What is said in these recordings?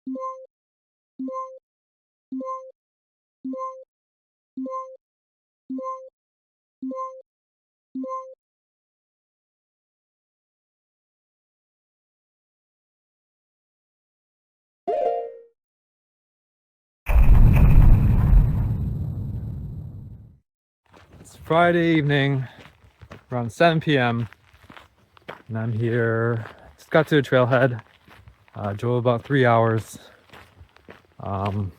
It's Friday evening, around 7 p.m. and I'm here. Just got to the trailhead. Drove about 3 hours. I'm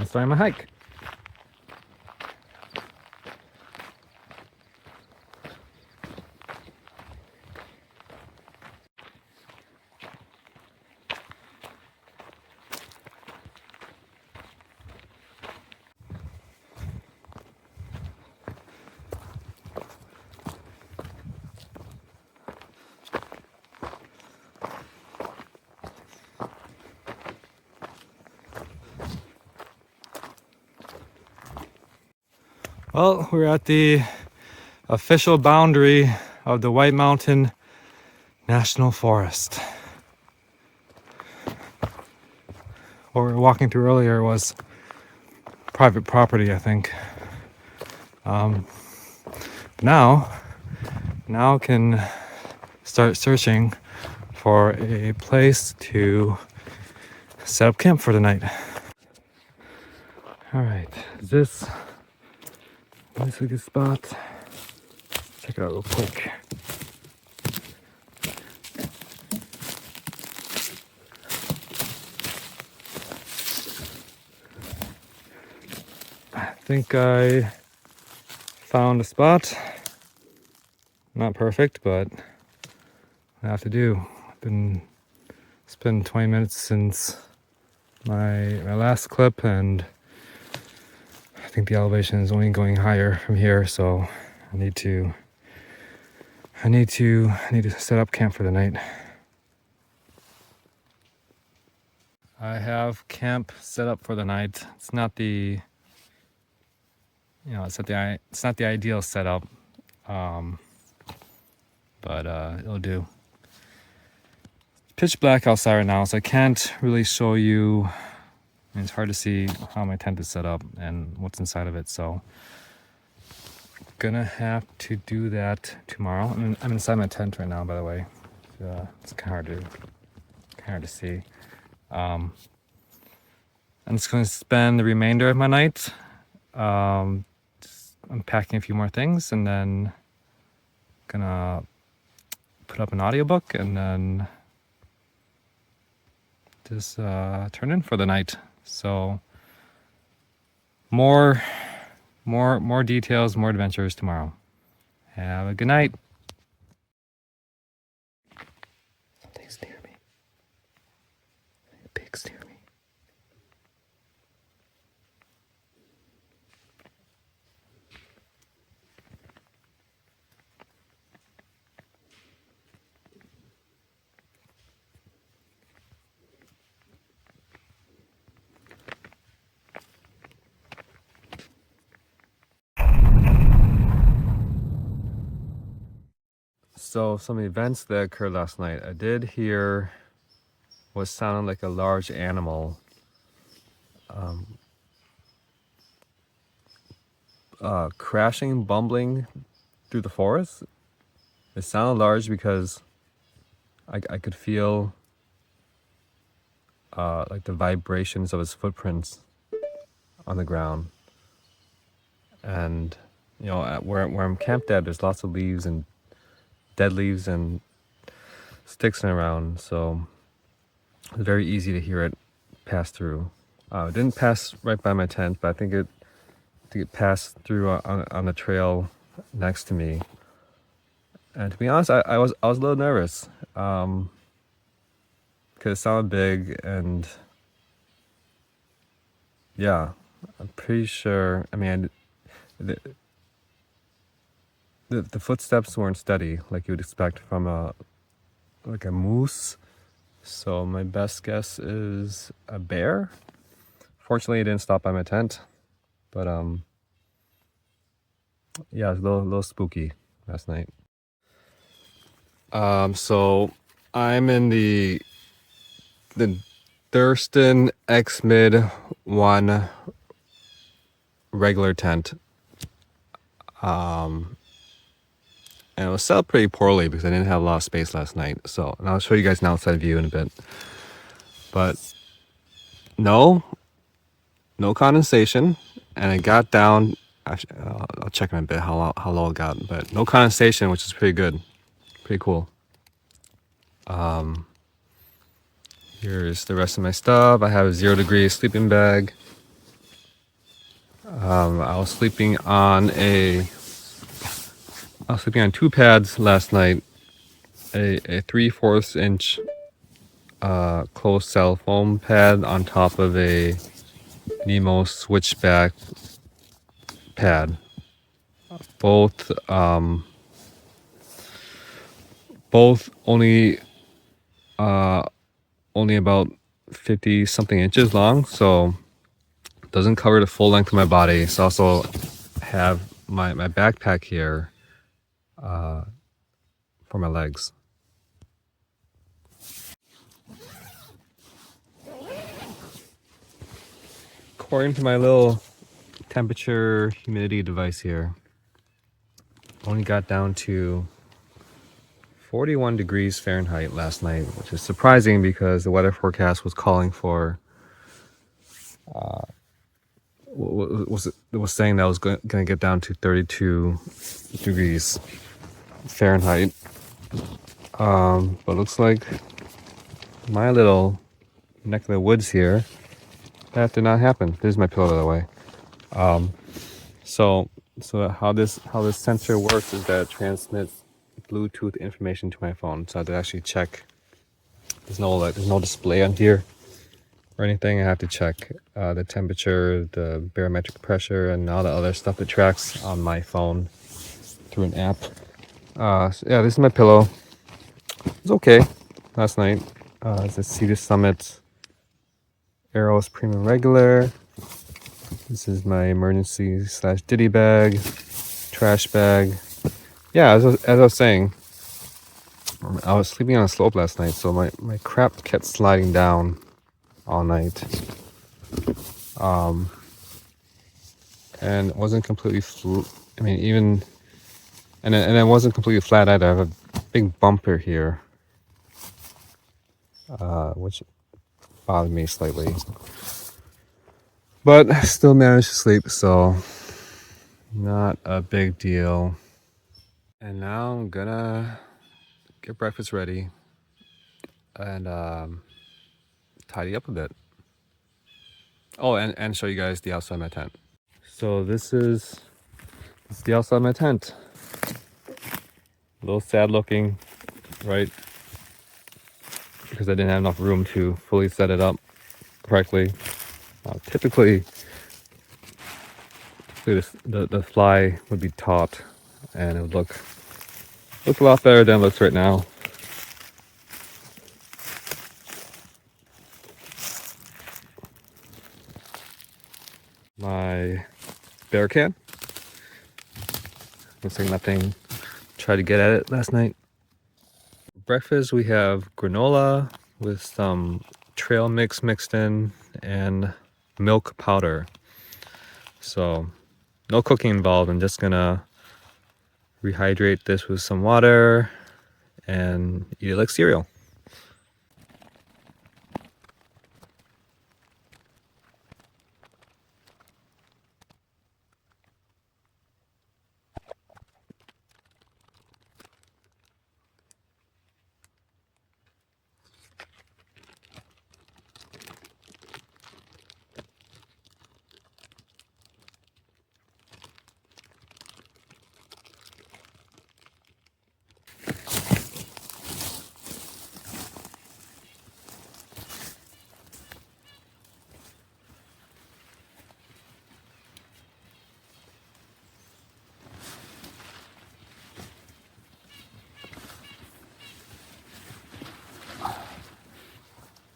starting my hike. Well, we're at the official boundary of the White Mountain National Forest. What we were walking through earlier was private property, I think. Now can start searching for a place to set up camp for the night. All right, is this a good spot? Check it out real quick. I think I found a spot. Not perfect, but I have to do. It's been 20 minutes since my last clip, and I think the elevation is only going higher from here, so I need to set up camp for the night. I have camp set up for the night. It's not the ideal setup, but it'll do. It's pitch black outside right now, so I can't really show you. I mean, it's hard to see how my tent is set up and what's inside of it, so gonna have to do that tomorrow. I'm inside my tent right now, by the way. It's kind of hard to see. I'm just gonna spend the remainder of my night just unpacking a few more things, and then gonna put up an audiobook and then just turn in for the night. So more details, more adventures tomorrow. Have a good night. Something's near me. A pig's near me. So some events that occurred last night. I did hear what sounded like a large animal crashing, bumbling through the forest. It sounded large because I could feel like the vibrations of his footprints on the ground. And you know, where I'm camped at, there's lots of leaves and dead leaves and sticks around, so it's very easy to hear it pass through. It didn't pass right by my tent, but I think it passed through on the trail next to me. And to be honest, I was a little nervous because it sounded big, and yeah, I'm pretty sure. I mean, the footsteps weren't steady like you would expect from a moose. So my best guess is a bear. Fortunately, it didn't stop by my tent, but yeah, it was a little spooky last night. So I'm in the Thurston X Mid 1 regular tent. And it was set up pretty poorly because I didn't have a lot of space last night. So, and I'll show you guys an outside view in a bit. But no condensation, and it got down. Actually, I'll check in a bit how low it got, but no condensation, which is pretty good, pretty cool. Here's the rest of my stuff. I have a 0 degree sleeping bag. I was sleeping on 2 pads last night. A 3/4 inch closed cell foam pad on top of a Nemo switchback pad. Both only about 50 something inches long, so it doesn't cover the full length of my body. So also have my backpack here for my legs. According to my little temperature humidity device here, only got down to 41 degrees Fahrenheit last night, which is surprising because the weather forecast was calling for was saying that I was going to get down to 32 degrees Fahrenheit. But looks like my little neck of the woods here, that did not happen. This is my pillow, by the way. So how this sensor works is that it transmits Bluetooth information to my phone. So I have to actually check. There's no display on here or anything. I have to check the temperature, the barometric pressure, and all the other stuff that tracks on my phone through an app. So yeah, this is my pillow. It was okay last night. It's a Cedar Summit Eros Premium Regular. This is my emergency / ditty bag, trash bag. Yeah, as I was saying, I was sleeping on a slope last night, so my crap kept sliding down all night. And it wasn't completely and it wasn't completely flat either. I have a big bumper here, which bothered me slightly. But I still managed to sleep, so not a big deal. And now I'm gonna get breakfast ready and tidy up a bit. Oh, and show you guys the outside of my tent. So this is the outside of my tent. A little sad looking, right? Because I didn't have enough room to fully set it up correctly. Typically the fly would be taut and it would look a lot better than it looks right now. My bear can. Looks like nothing. Tried to get at it last night. Breakfast, we have granola with some trail mix mixed in and milk powder. So no cooking involved. I'm just gonna rehydrate this with some water and eat it like cereal.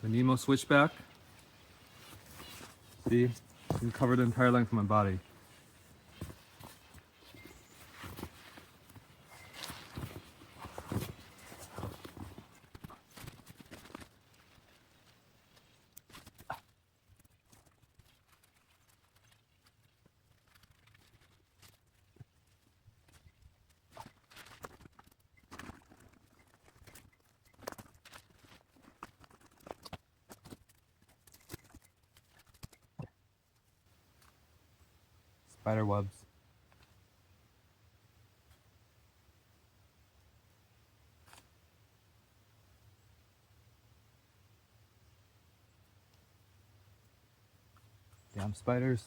The Nemo switchback. See, you can cover the entire length of my body. spider webs. Damn spiders.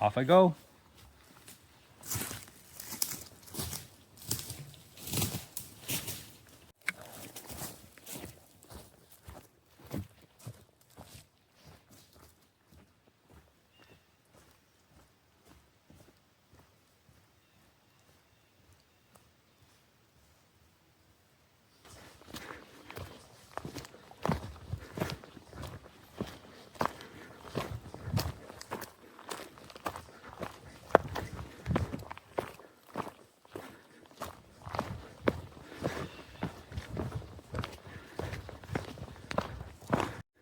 Off I go.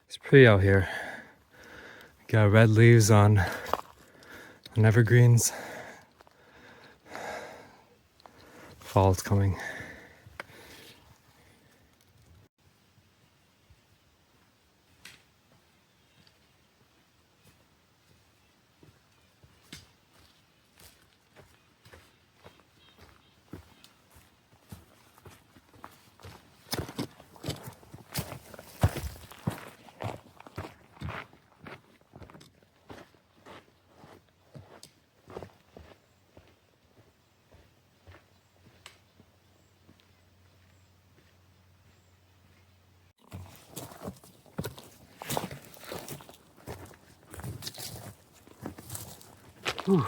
It's pretty out here. Got red leaves on evergreens. Fall's coming. Whew.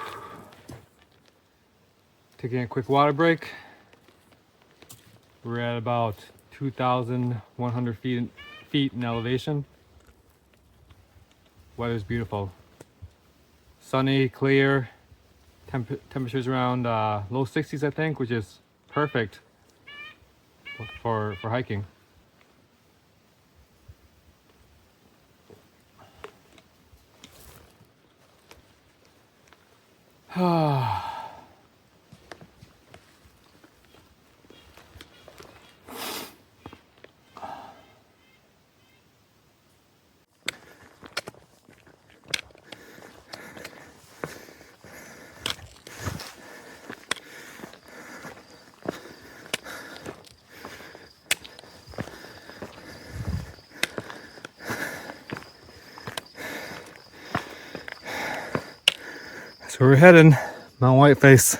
Taking a quick water break. We're at about 2,100 feet in elevation. Weather's beautiful. Sunny, clear. Temperatures around low 60s, I think, which is perfect for hiking. So we're heading Mount Whiteface.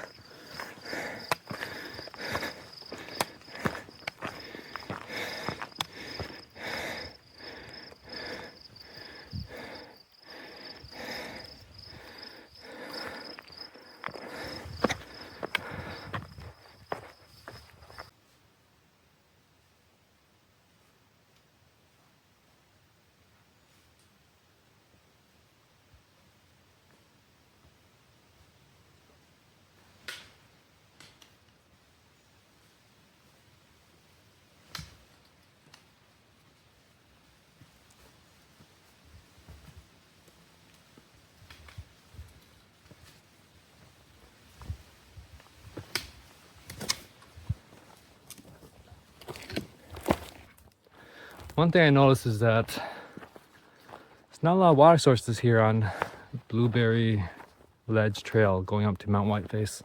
One thing I noticed is that there's not a lot of water sources here on Blueberry Ledge Trail going up to Mount Whiteface.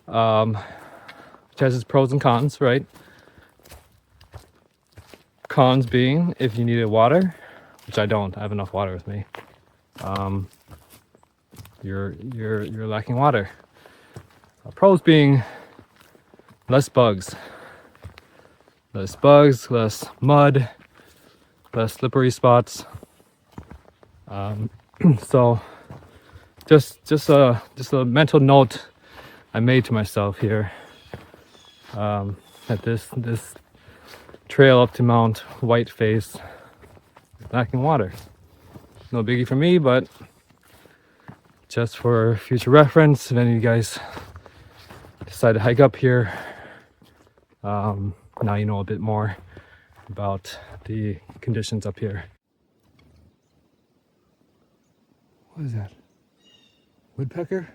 Which has its pros and cons, right? Cons being if you needed water, which I don't. I have enough water with me. You're lacking water. Pros being less bugs. Less bugs, less mud, less slippery spots. So just a mental note I made to myself here, that this trail up to Mount Whiteface is lacking water. No biggie for me, but just for future reference, if any of you guys decide to hike up here, now you know a bit more about the conditions up here. What is that? Woodpecker?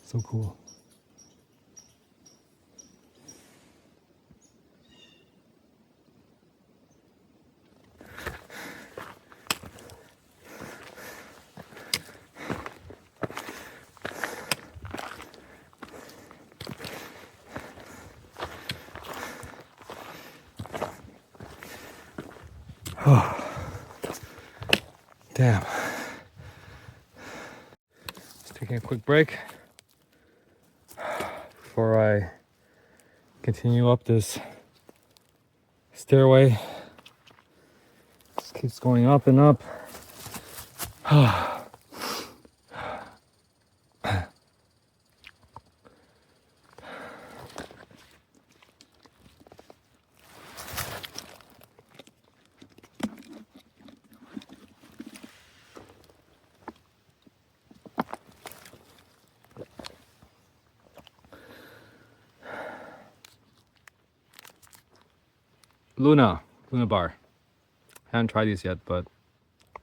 So cool. Oh, damn. Just taking a quick break before I continue up this stairway. Just keeps going up and up. Luna bar. Haven't tried these yet, but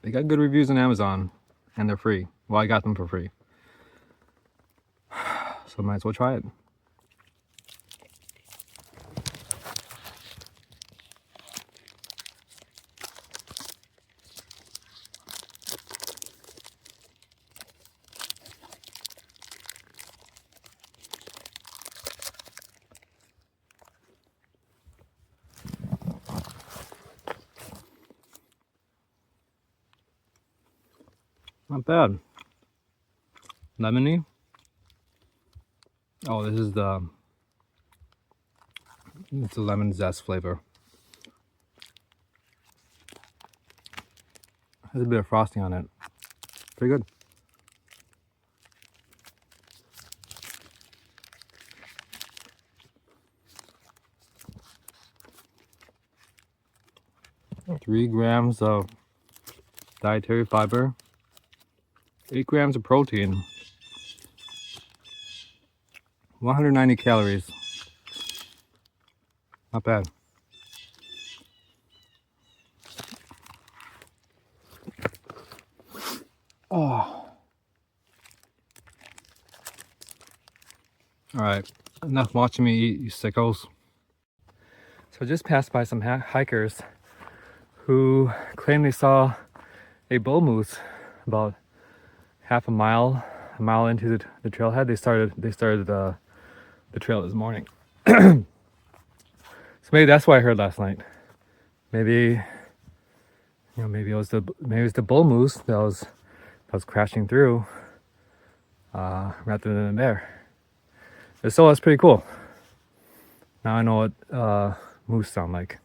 they got good reviews on Amazon and they're free. Well, I got them for free. So might as well try it. Not bad. Lemony. Oh, this is it's the lemon zest flavor. Has a bit of frosting on it. Pretty good. Oh. 3 grams of dietary fiber, 8 grams of protein, 190 calories. Not bad. Oh. Alright, enough watching me eat, you sickos. So I just passed by some hikers who claim they saw a bull moose about half a mile into the trailhead. They started the trail this morning. So maybe that's what I heard last night. Maybe maybe it was the bull moose that was crashing through rather than a bear. But still, that's pretty cool. Now I know what moose sound like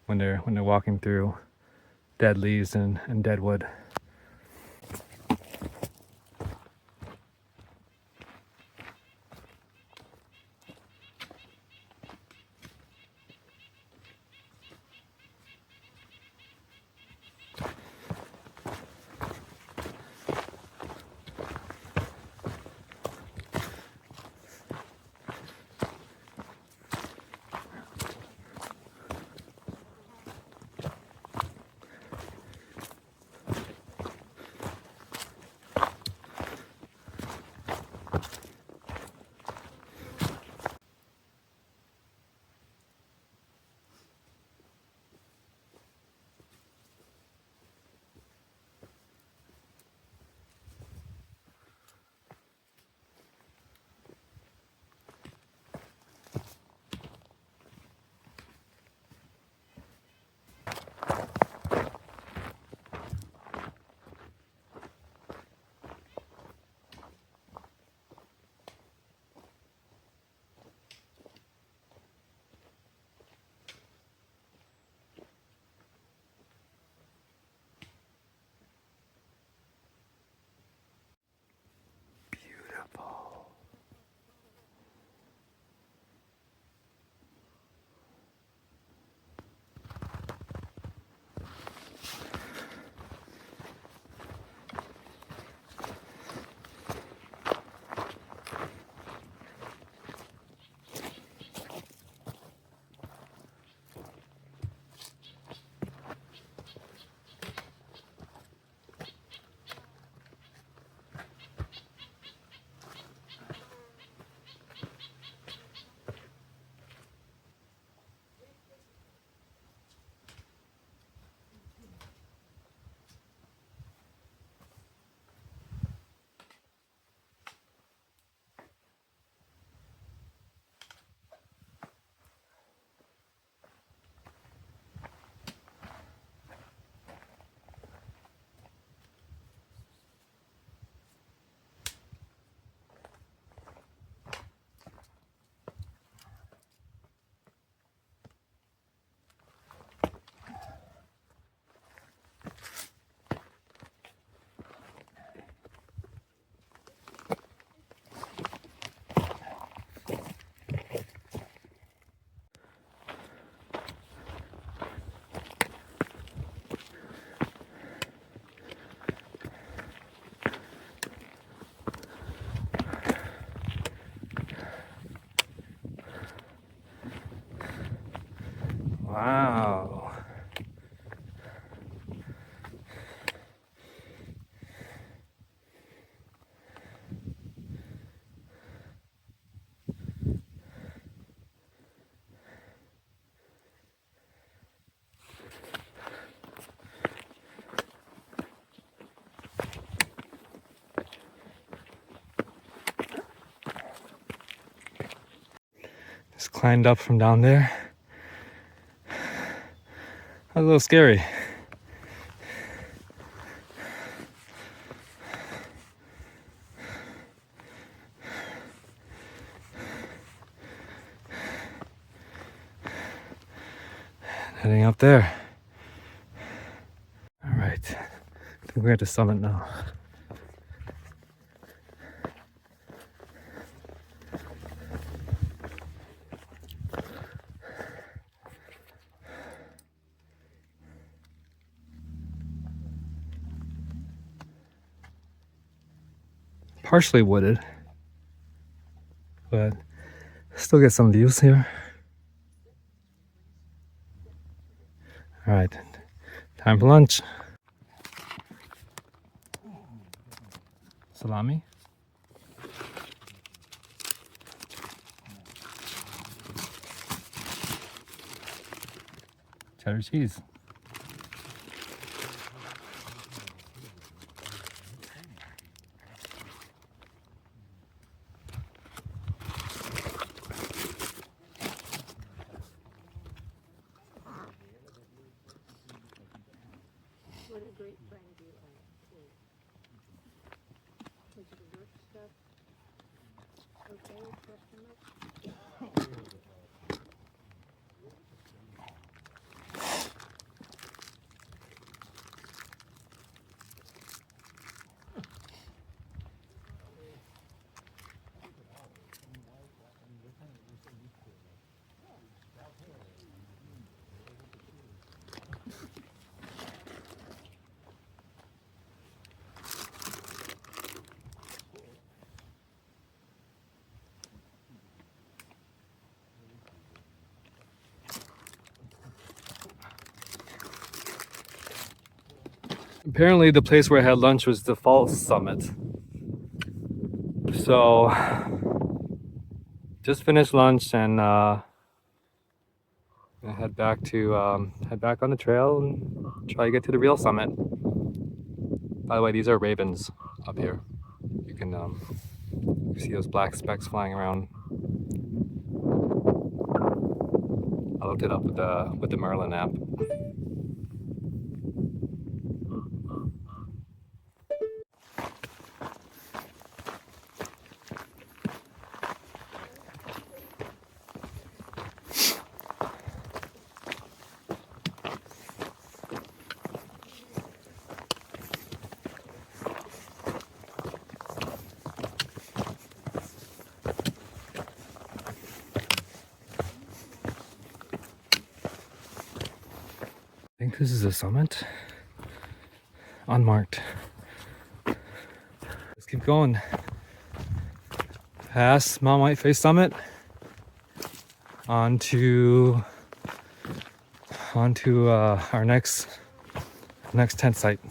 when they're walking through dead leaves and dead wood. Just climbed up from down there. A little scary. Heading up there. All right, I think we're at the summit now. Partially wooded, but still get some views here. All right, time for lunch. Salami. Cheddar cheese. What a great friend you are. Was it the work stuff? Okay, question mark? Apparently the place where I had lunch was the falls summit. So just finished lunch and I head back on the trail and try to get to the real summit. By the way, these are ravens up here. You can see those black specks flying around. I looked it up with the Merlin app. I think this is the summit. Unmarked. Let's keep going. Past Mount Whiteface summit. Onto our next tent site.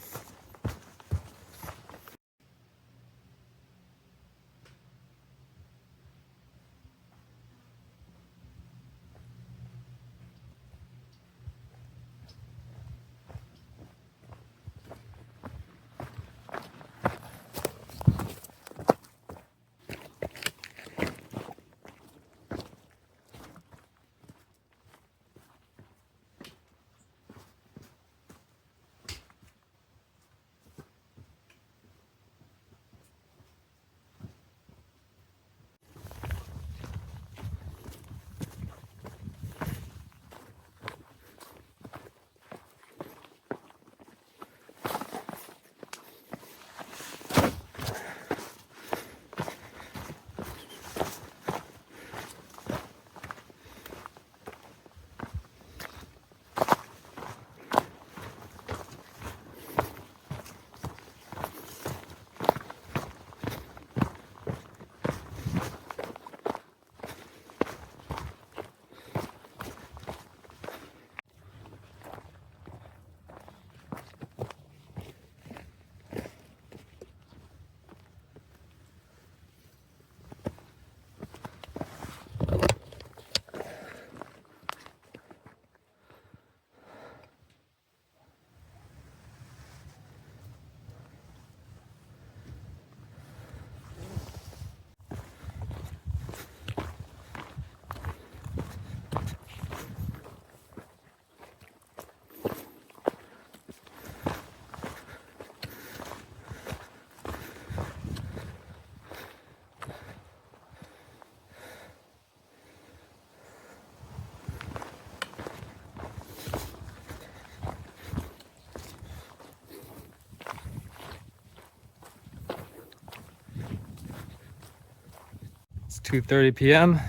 It's 2:30 p.m.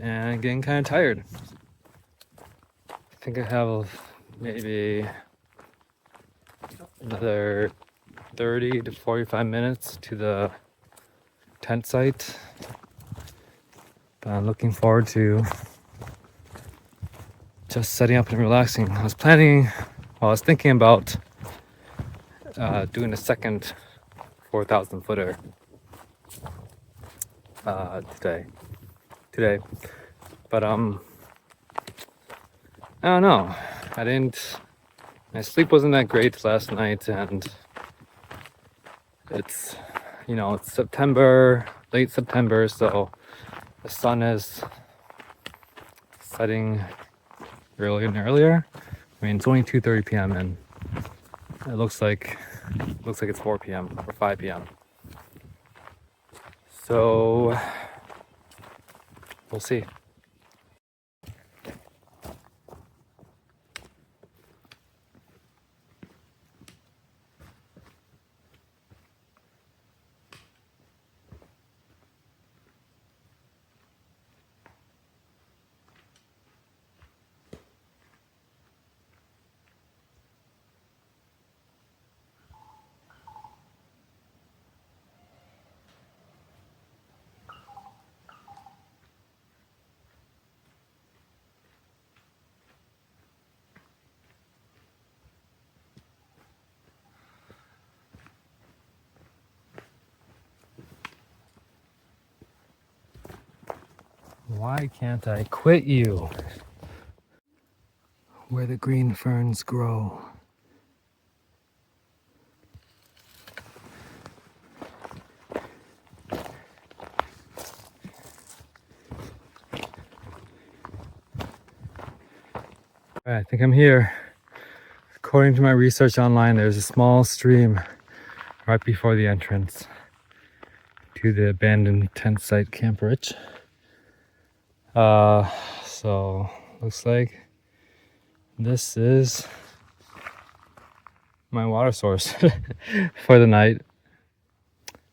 and I'm getting kind of tired. I think I have maybe another 30 to 45 minutes to the tent site. But I'm looking forward to just setting up and relaxing. I was thinking about doing a second 4,000 footer today, but I don't know. My sleep wasn't that great last night, and it's it's September, late September, so the sun is setting earlier and earlier. I mean, it's only 2:30 p.m. and it looks like it's 4 p.m. or 5 p.m. So we'll see. Why can't I quit you? Where the green ferns grow. I think I'm here. According to my research online, there's a small stream right before the entrance to the abandoned tent site camperage. So looks like this is my water source for the night.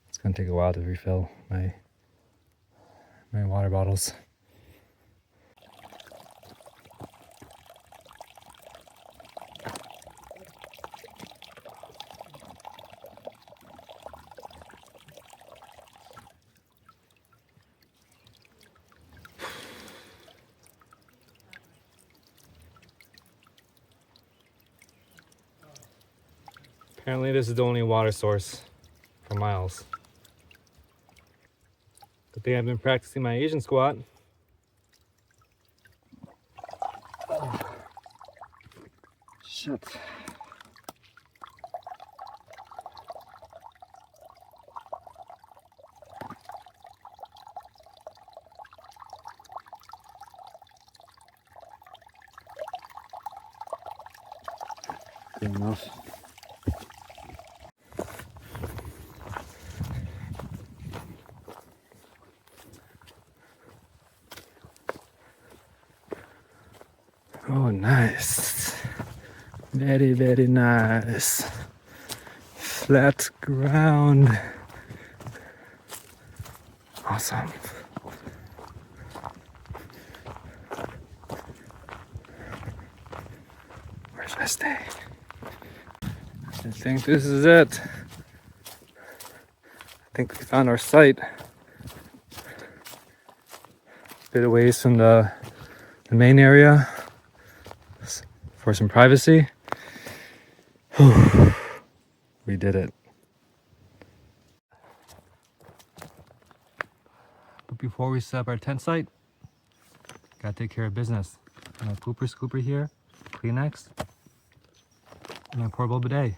It's gonna take a while to refill my water bottles. Apparently this is the only water source for miles. Good thing I've been practicing my Asian squat. Oh. Shit. Good enough. Oh, nice. Very, very nice. Flat ground. Awesome. Where should I stay? I think this is it. I think we found our site. Bit away from the main area for some privacy. We did it. But before we set up our tent site, gotta take care of business. My pooper scooper here, Kleenex, and my portable bidet.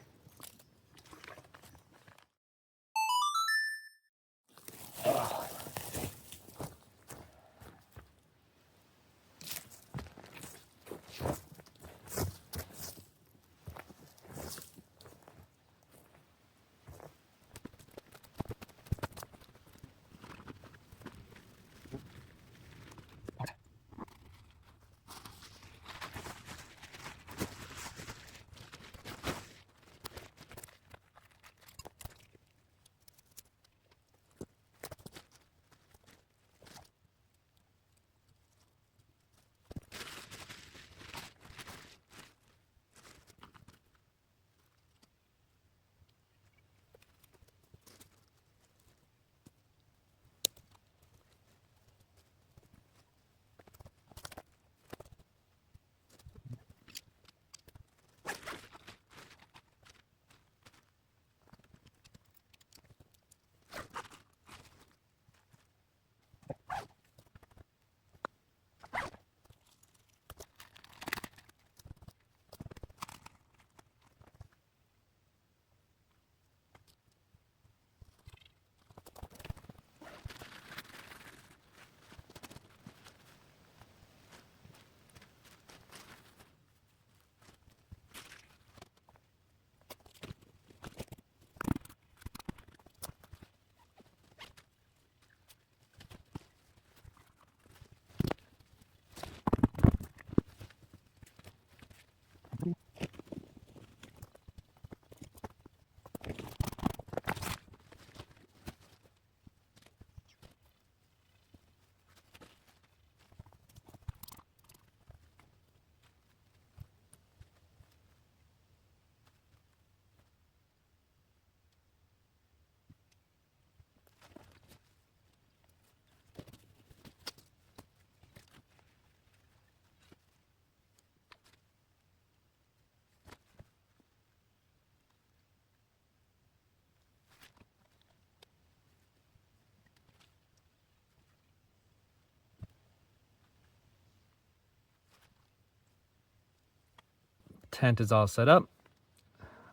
tent is all set up.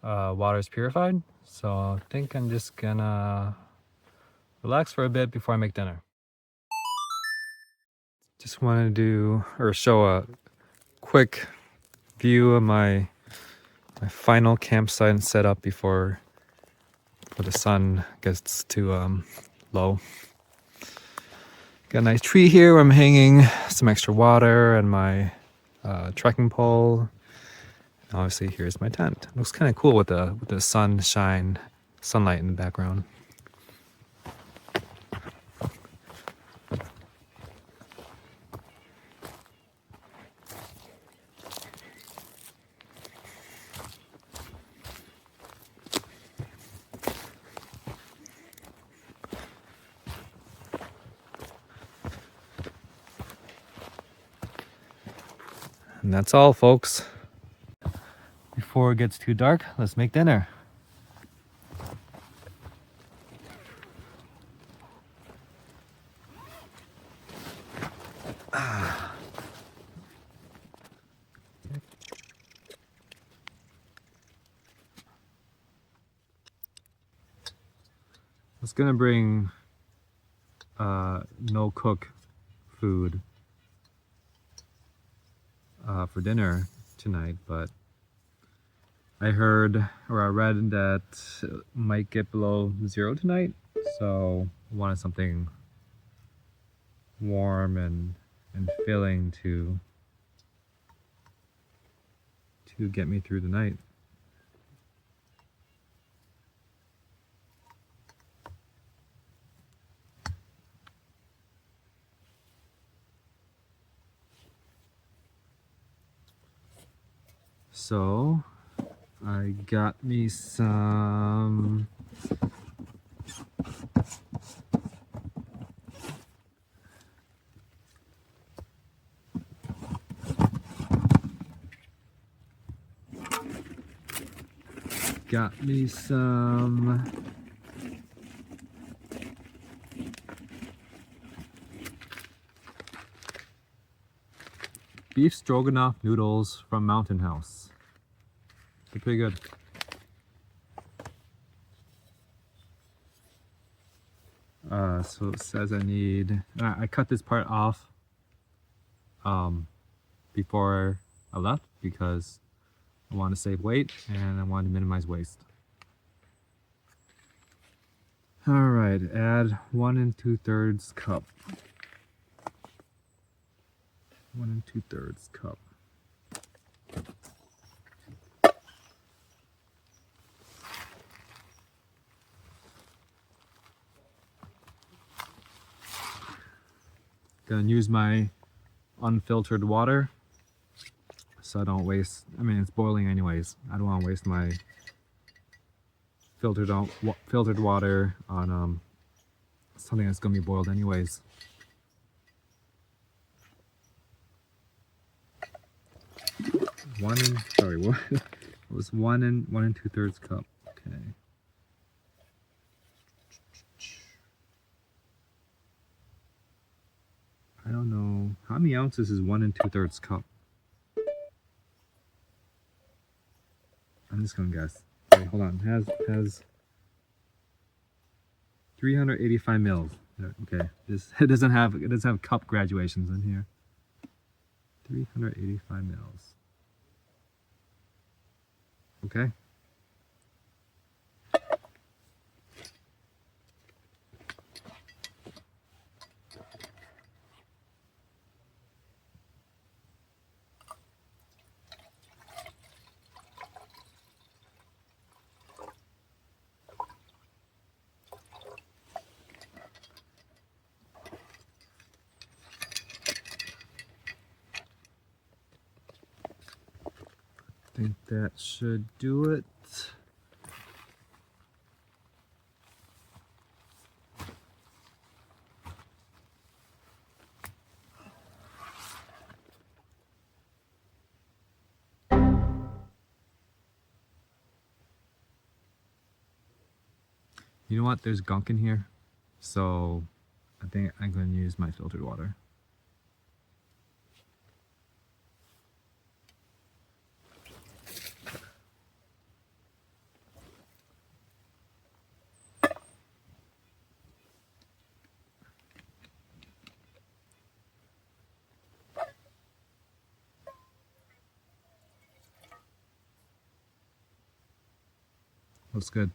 Water is purified. So I think I'm just gonna relax for a bit before I make dinner. Just wanted to do or show a quick view of my final campsite setup before the sun gets too low. Got a nice tree here where I'm hanging some extra water and my trekking pole. And obviously, here's my tent. Looks kind of cool with the sunlight in the background. And that's all, folks. Before it gets too dark, let's make dinner. I was gonna bring no cook food for dinner tonight, but I heard or I read that it might get below 0 tonight, so I wanted something warm and filling to get me through the night. So I got me some beef stroganoff noodles from Mountain House. They're pretty good. So it says I need, I cut this part off before I left because I want to save weight and I want to minimize waste. All right, add 1 2/3 cup. 1 2/3 cup. Gonna use my unfiltered water so I don't waste, I mean it's boiling anyways. I don't want to waste my filtered water on something that's gonna be boiled anyways. It was 1 2/3 cup. Okay. I don't know how many ounces is 1 2/3 cup. I'm just gonna guess. Okay, hold on. It has 385 mils. Okay, it doesn't have cup graduations in here. 385 mils. Okay. I think that should do it. You know what? There's gunk in here, so I think I'm going to use my filtered water. Looks good.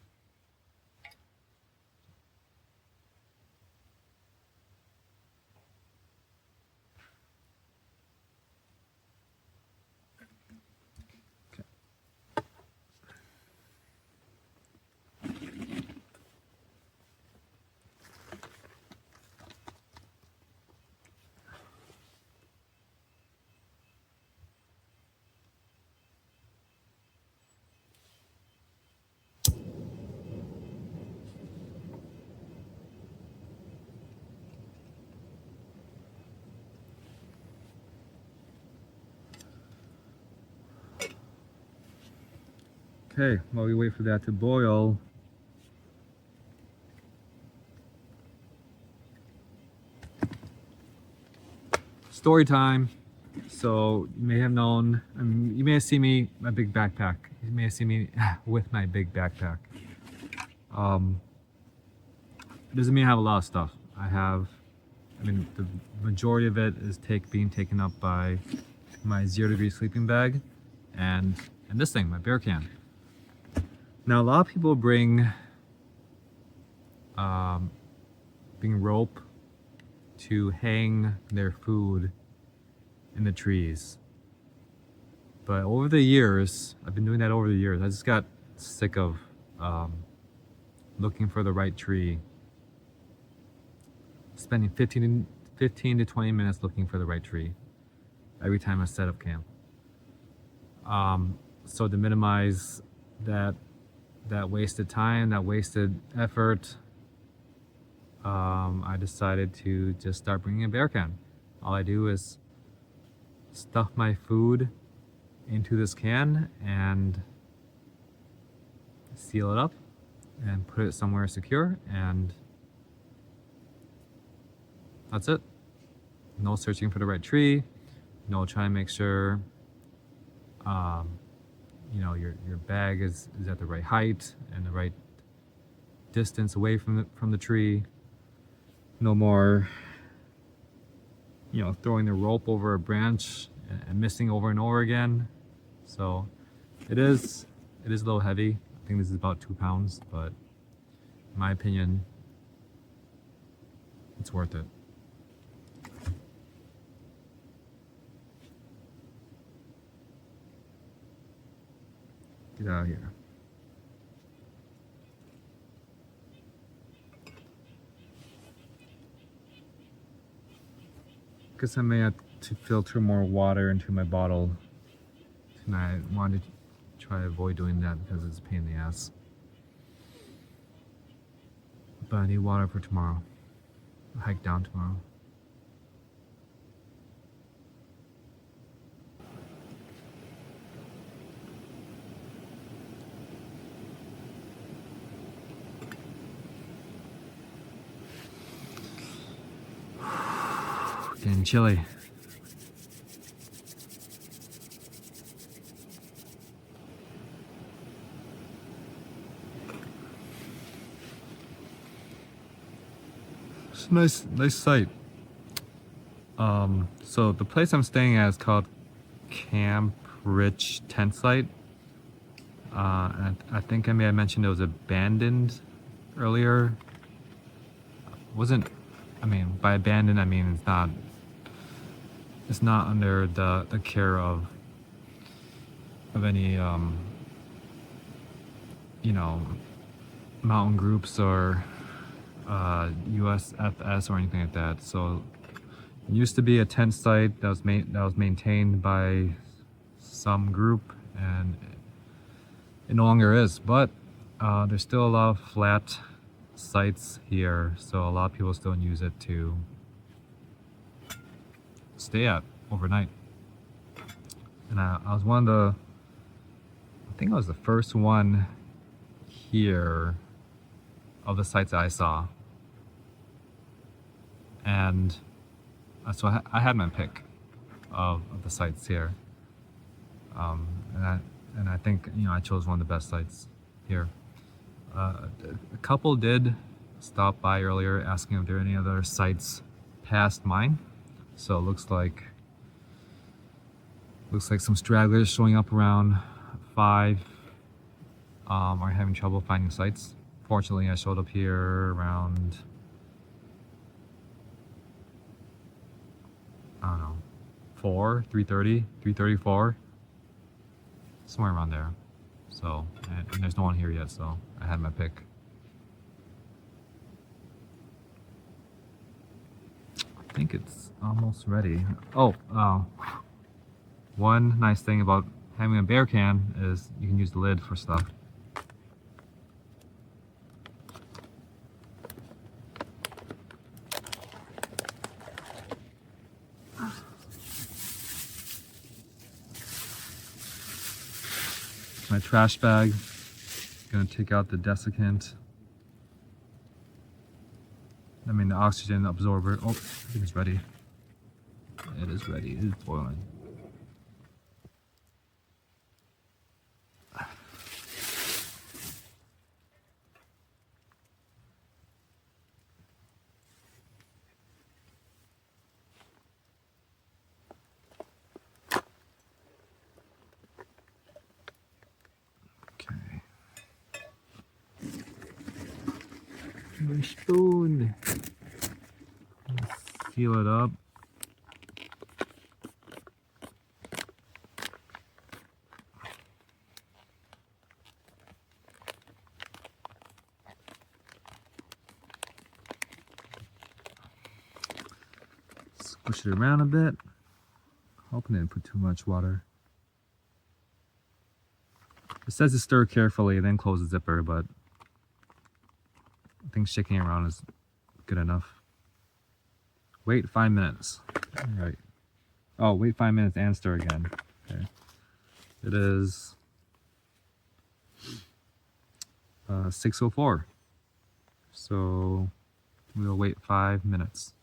Okay, while we wait for that to boil, story time. So you may have known, you may have seen me, my big backpack. You may have seen me with my big backpack. It doesn't mean I have a lot of stuff. The majority of it is being taken up by my 0-degree sleeping bag and this thing, my bear can. Now a lot of people bring rope to hang their food in the trees. But over the years, I've been doing that over the years, I just got sick of looking for the right tree. Spending 15 to 20 minutes looking for the right tree every time I set up camp. So to minimize that wasted time, that wasted effort, I decided to just start bringing a bear can. All I do is stuff my food into this can and seal it up and put it somewhere secure, and that's it. No searching for the right tree, no trying to make sure your bag is at the right height and the right distance away from the tree. No more throwing the rope over a branch and missing over and over again. So it is a little heavy. I think this is about 2 pounds, but in my opinion, it's worth it. Get out of here. Guess I may have to filter more water into my bottle tonight. I wanted to try to avoid doing that because it's a pain in the ass. But I need water for tomorrow. I'll hike down tomorrow. Getting chilly. It's a nice sight. So the place I'm staying at is called Camp Rich Tent Site. And I think I may have mentioned it was abandoned earlier. By abandoned I mean it's not under the care of any mountain groups or USFS or anything like that. So it used to be a tent site that was maintained by some group, and it no longer is. But there's still a lot of flat sites here, so a lot of people still use it to stay at overnight. And I was I think I was the first one here of the sites that I saw, and so I had my pick of the sites here, and I think I chose one of the best sites here. A couple did stop by earlier asking if there are any other sites past mine, so it looks like some stragglers showing up around 5 are having trouble finding sites. Fortunately, I showed up here around, I don't know, 3:30, 3:34, somewhere around there. So, and there's no one here yet, so I had my pick. I think it's almost ready. Oh, one nice thing about having a bear can is you can use the lid for stuff. My trash bag, gonna take out the desiccant. I mean the oxygen absorber. Oh, I think it's ready. It is ready, it is boiling. Okay. My spoon. Let's seal it up. Squish it around a bit. Hoping I didn't put too much water. It says to stir carefully and then close the zipper, but I think shaking it around is good enough. Wait 5 minutes. All right. Oh, wait 5 minutes and stir again. Okay. It is 6:04. So we'll wait 5 minutes.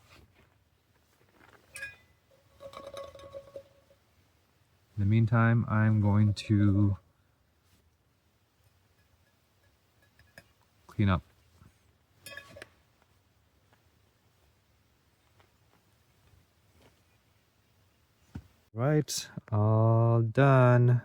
In the meantime, I'm going to clean up. Right, all done.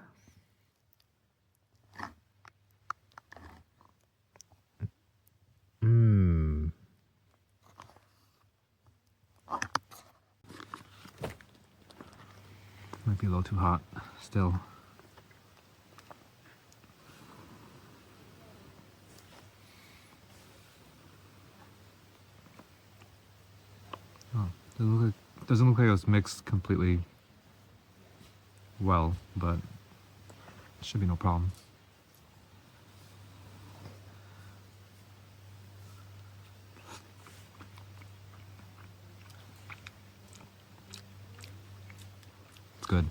Might be a little too hot still. Oh, doesn't look like it was mixed completely well, but it should be no problem. It's good.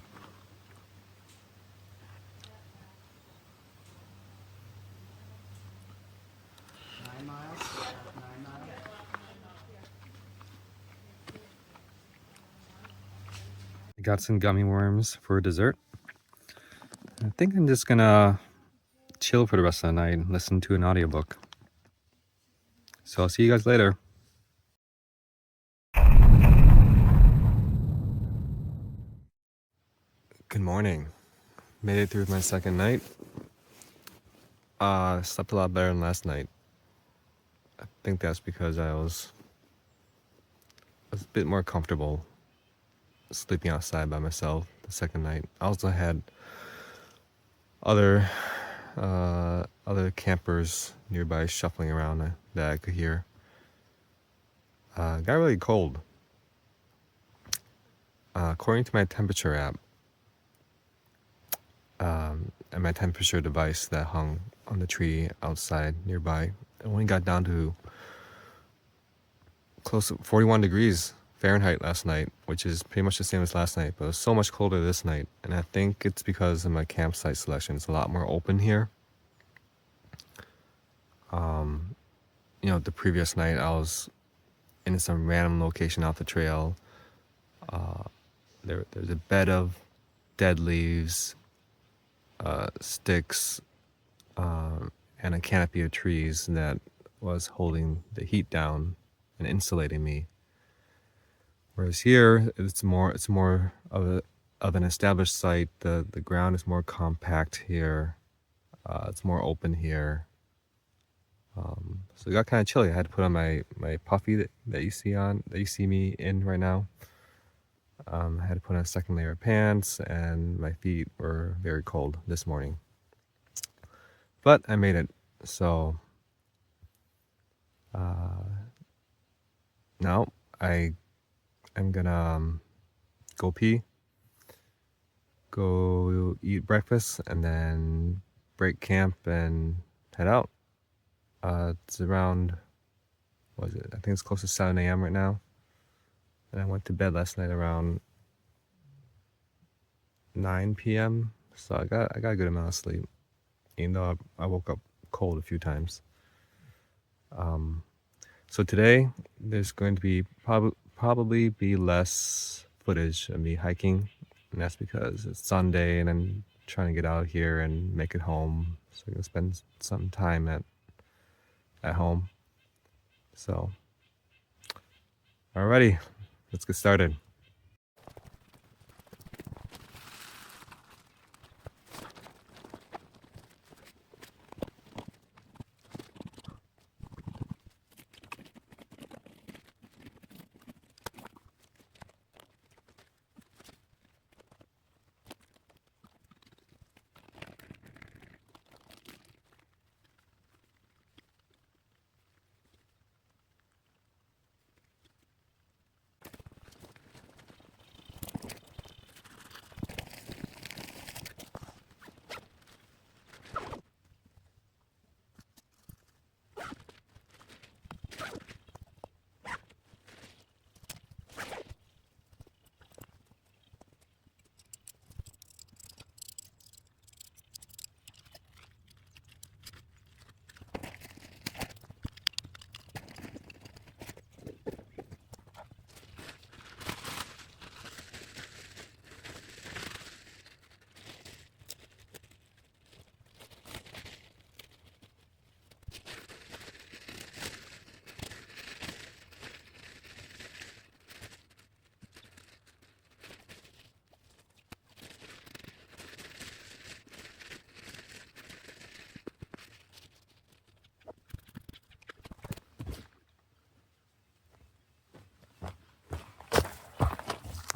I got some gummy worms for dessert. I think I'm just gonna chill for the rest of the night and listen to an audiobook. So I'll see you guys later. Good morning. Made it through my second night. Slept a lot better than last night. I think that's because I was a bit more comfortable sleeping outside by myself the second night. I also had other campers nearby shuffling around that I could hear. Got really cold. According to my temperature app, and my temperature device that hung on the tree outside nearby, it only got down to close to 41 degrees Fahrenheit last night, which is pretty much the same as last night, but it was so much colder this night. And I think it's because of my campsite selection. It's a lot more open here. The previous night I was in some random location off the trail. There's a bed of dead leaves, sticks, and a canopy of trees that was holding the heat down and insulating me. Whereas here, it's more of an established site. The ground is more compact here. It's more open here. So it got kind of chilly. I had to put on my puffy that you see me in right now. I had to put on a second layer of pants, and my feet were very cold this morning. But I made it. So now I'm gonna go pee, go eat breakfast, and then break camp and head out. It's around, what is it? I think it's close to 7 a.m. right now. And I went to bed last night around 9 p.m. So I got a good amount of sleep, even though I woke up cold a few times. So today there's going to be probably be less footage of me hiking, and that's because it's Sunday and I'm trying to get out of here and make it home. So I'm gonna spend some time at home. So, alrighty, let's get started.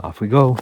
Off we go.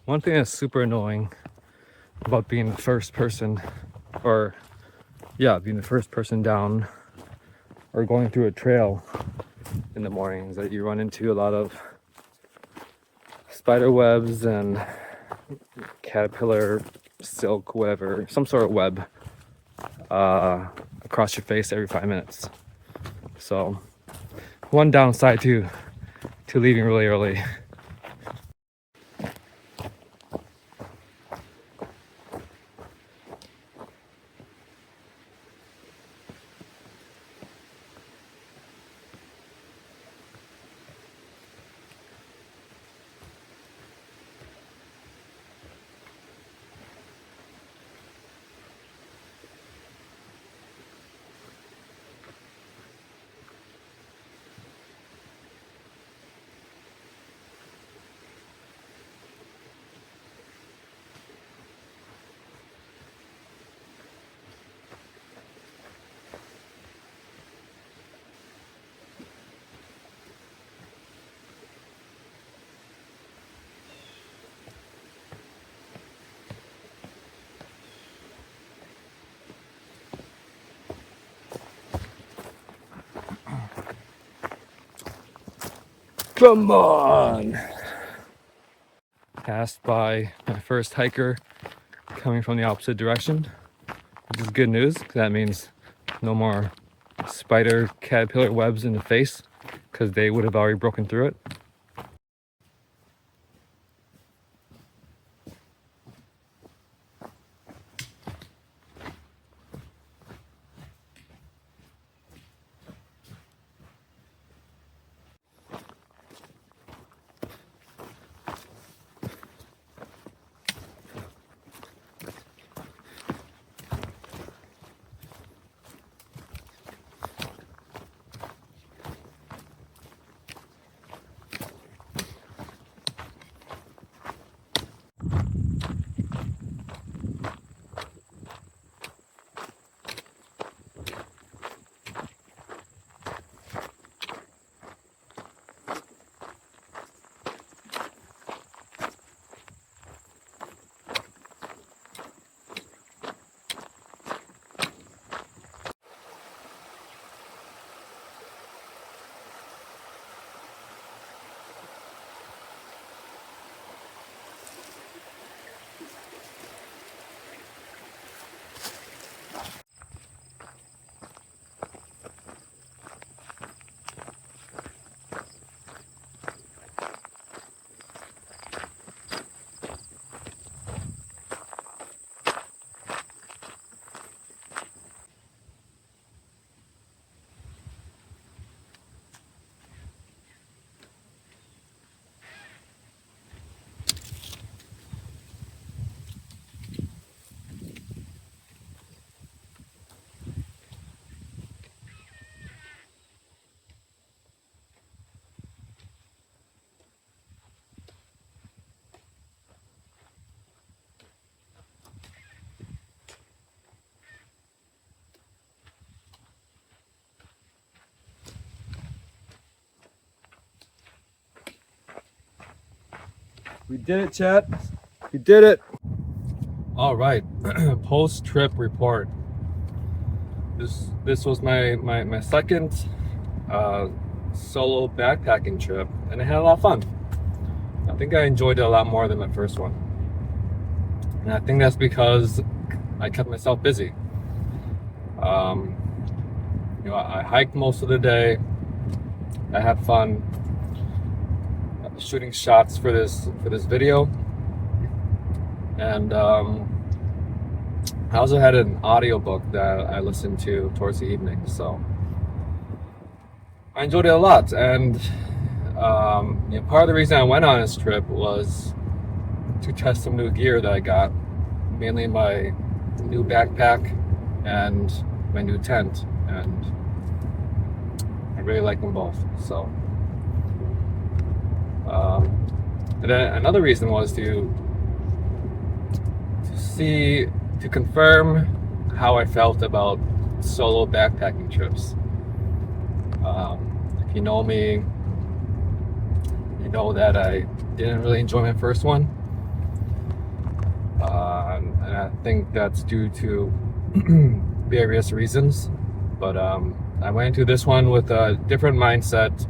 One thing that's super annoying about being the first person, or being the first person down or going through a trail in the morning, is that you run into a lot of spider webs and caterpillar, silk, whatever, some sort of web across your face every 5 minutes. So one downside to leaving really early. Come on! Passed by my first hiker coming from the opposite direction, which is good news, 'cause that means no more spider caterpillar webs in the face, because they would have already broken through it. We did it, chat. We did it. All right, post-trip report. This was my second solo backpacking trip, and I had a lot of fun. I think I enjoyed it a lot more than my first one, and I think that's because I kept myself busy. I hiked most of the day. I had fun shooting shots for this video, and I also had an audiobook that I listened to towards the evening, so I enjoyed it a lot. And part of the reason I went on this trip was to test some new gear that I got, mainly my new backpack and my new tent, and I really like them both. So and then another reason was to confirm how I felt about solo backpacking trips. If you know me, you know that I didn't really enjoy my first one, and I think that's due to various reasons. But I went into this one with a different mindset,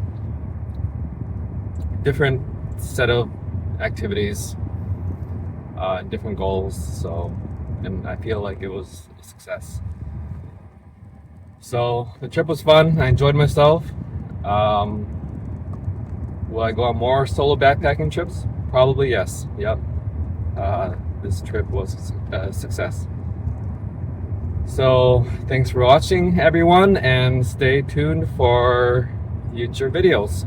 different set of activities, different goals, and I feel like it was a success. So the trip was fun. I enjoyed myself. Will I go on more solo backpacking trips? Probably yes. Yep. This trip was a success. So thanks for watching, everyone, and stay tuned for future videos.